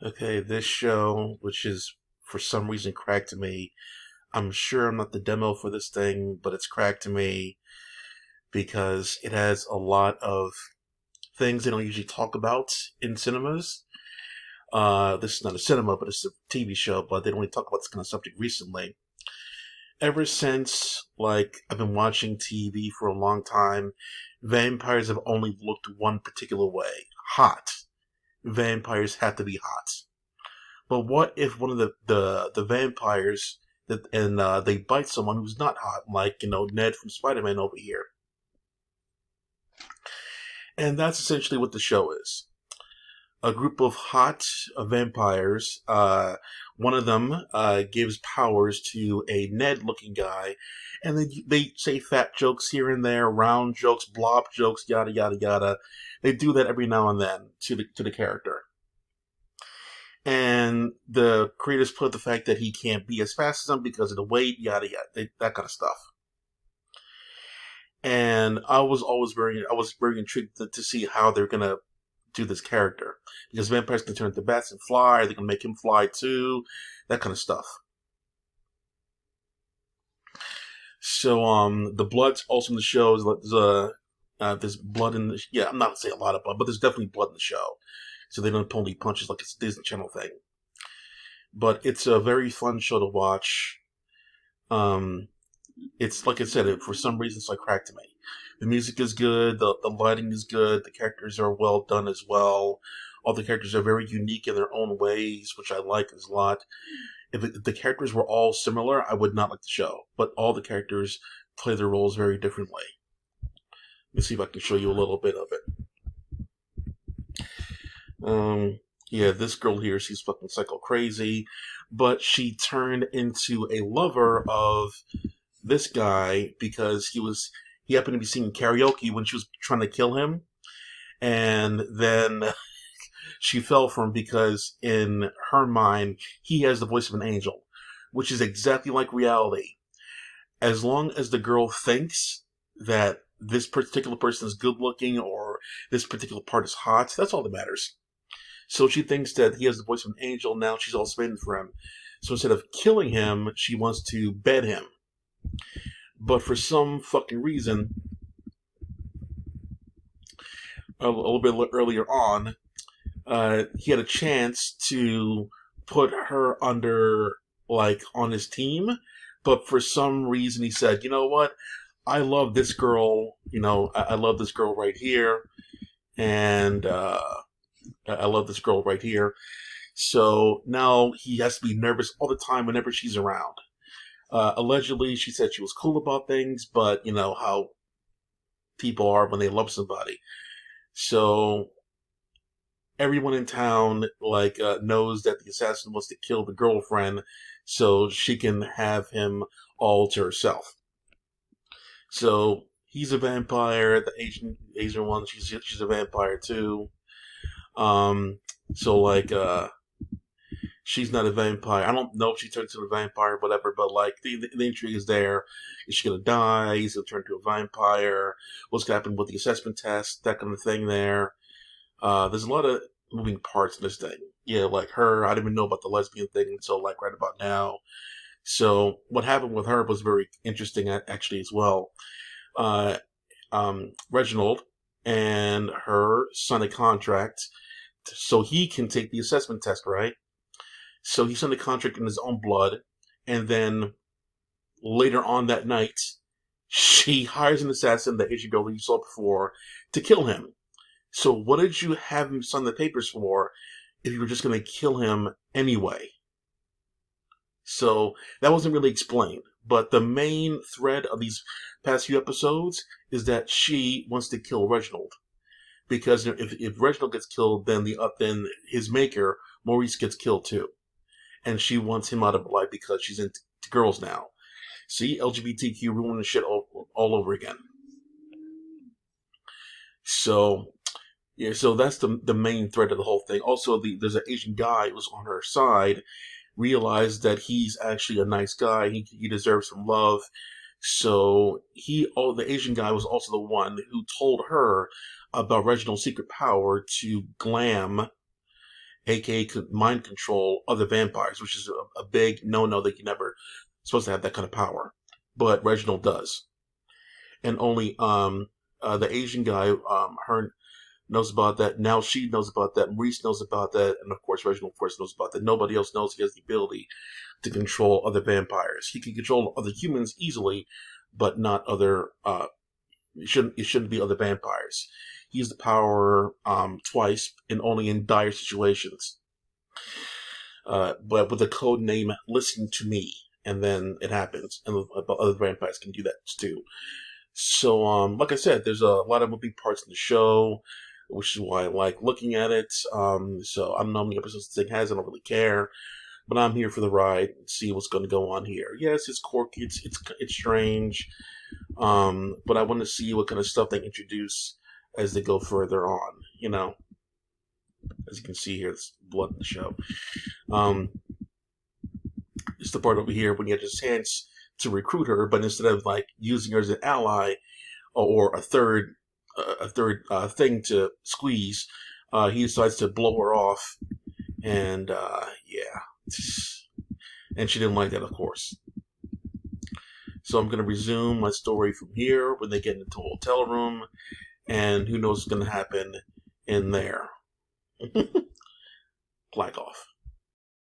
Okay, this show, which is for some reason cracked to me, I'm sure I'm not the demo for this thing, but it's cracked to me because it has a lot of things they don't usually talk about in cinemas. This is not a cinema, but it's a TV show, but they don't really talk about this kind of subject recently. Ever since, I've been watching TV for a long time, vampires have only looked one particular way. Hot. Vampires have to be hot. But what if one of the vampires they bite someone who's not hot, like Ned from Spider-Man over here? And that's essentially what the show is. A group of hot vampires. One of them gives powers to a Ned-looking guy, and they say fat jokes here and there, round jokes, blob jokes, yada yada yada. They do that every now and then to the character. And the creators put the fact that he can't be as fast as them because of the weight, yada yada, that kind of stuff. And I was very intrigued to see how they're gonna do this character, because vampires can turn into bats and fly. They can make him fly too, that kind of stuff. So the blood's also in the show. There's blood in the I'm not gonna say a lot of blood, but there's definitely blood in the show. So they don't pull any punches like it's a Disney Channel thing. But it's a very fun show to watch. Um, it's like I said, for some reason it's like crack to me. The music is good, the lighting is good, the characters are well done as well. All the characters are very unique in their own ways, which I like a lot. If the characters were all similar, I would not like the show. But all the characters play their roles very differently. Let me see if I can show you a little bit of it. Yeah, this girl here, she's fucking psycho crazy, but she turned into a lover of this guy because he happened to be singing karaoke when she was trying to kill him, and then she fell for him because in her mind he has the voice of an angel, which is exactly like reality. As long as the girl thinks that this particular person is good looking or this particular part is hot, that's all that matters. So she thinks that he has the voice of an angel. Now she's all smitten for him. So instead of killing him, she wants to bed him. But for some fucking reason, a little bit earlier on, he had a chance to put her under, on his team. But for some reason, he said, you know what? I love this girl. I love this girl right here. And I love this girl right here. So now he has to be nervous all the time whenever she's around. Allegedly, she said she was cool about things, but you know how people are when they love somebody. So everyone in town knows that the assassin wants to kill the girlfriend, so she can have him all to herself. So he's a vampire. The Asian one, she's a vampire too. Um, so she's not a vampire. I don't know if she turns into a vampire, whatever. But the intrigue is there. Is she gonna die? Is she gonna turn into a vampire? What's gonna happen with the assessment test? That kind of thing. There's a lot of moving parts in this thing. Yeah, like her. I didn't even know about the lesbian thing until right about now. So what happened with her was very interesting, actually, as well. Uh, Reginald and her signed a contract so he can take the assessment test, right? So he signed a contract in his own blood, and then later on that night, she hires an assassin, the Asian girl that you saw before, to kill him. So what did you have him sign the papers for if you were just going to kill him anyway? So that wasn't really explained. But the main thread of these past few episodes is that she wants to kill Reginald. Because if Reginald gets killed, then his maker, Maurice, gets killed too. And she wants him out of her life because she's into girls now. See, LGBTQ ruining shit all over again. So, yeah, so that's the main thread of the whole thing. Also, there's an Asian guy who's on her side, realized that he's actually a nice guy. He deserves some love. So the Asian guy was also the one who told her about Reginald's secret power to glam aka could mind control other vampires, which is a big no-no that you never supposed to have that kind of power. But Reginald does, and only the Asian guy, her knows about that. Now she knows about that. Maurice knows about that, and of course Reginald, of course, knows about that. Nobody else knows he has the ability to control other vampires. He can control other humans easily, but not other. It shouldn't be other vampires. He used the power twice, and only in dire situations. But with the code name "Listen to Me," and then it happens, and other vampires can do that too. So, like I said, there's a lot of moving parts in the show, which is why I like looking at it. So I don't know how many episodes the thing has. I don't really care, but I'm here for the ride and see what's going to go on here. Yes, it's quirky, it's strange, but I want to see what kind of stuff they introduce as they go further on. You know, as you can see here, there's blood in the show. It's the part over here when he has his chance to recruit her, but instead of like using her as an ally or a third thing to squeeze, he decides to blow her off, and yeah, and she didn't like that, of course. So I'm going to resume my story from here when they get into the hotel room, and who knows what's going to happen in there. Black off.